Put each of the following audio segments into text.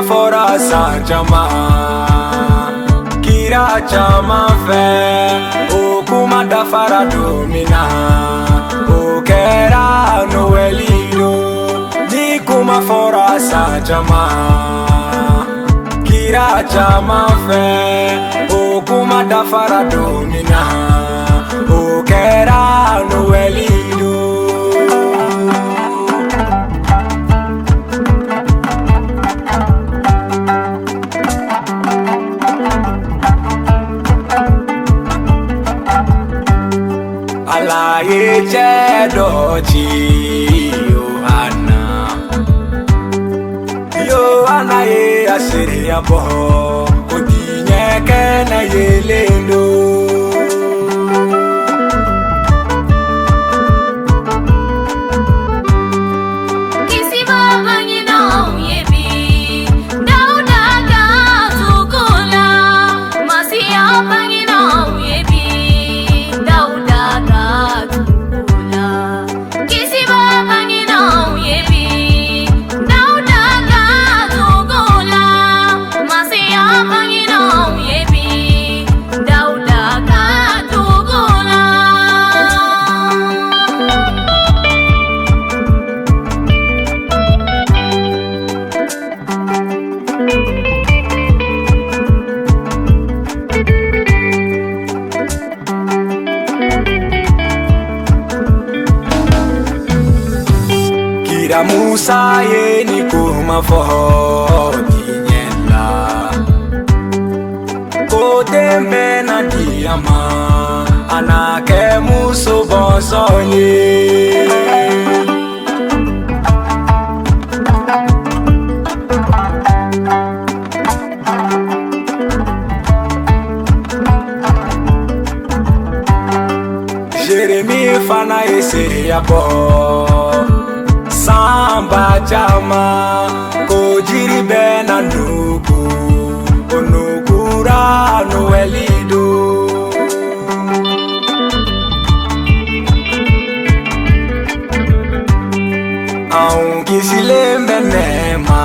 Fora sa jama kira chama fe o kuma da fara domina o kera no elido ni kuma fora sa jama kira chama fe o kuma da fara domina o kera no elido. Alaye doji Yohana ye asiri yabo odinye kena yelelo Musa ye ni kuma fo dinyela ko tembe na diama anake muso bonsonye Jeremy fana esere yabo Samba jama ko jiri bena nuku onukura no elido Aun kisile menema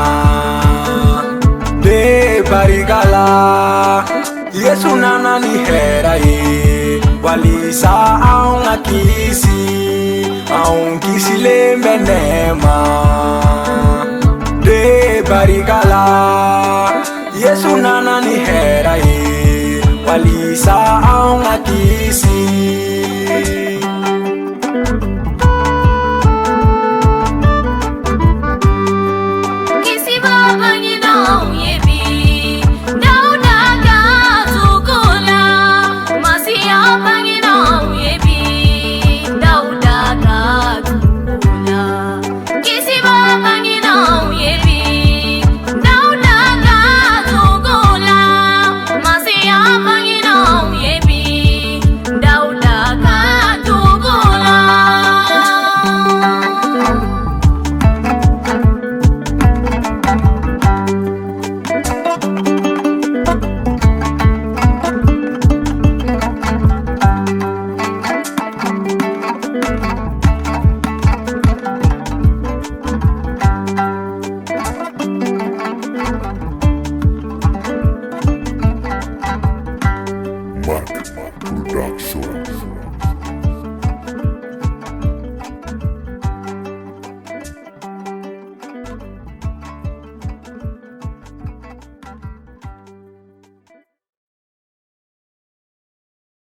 de barigala Yesu nana ni hera ye walisa aun akisi Aun kisile menema de barigala Yesu nana ni hera ye walisa aun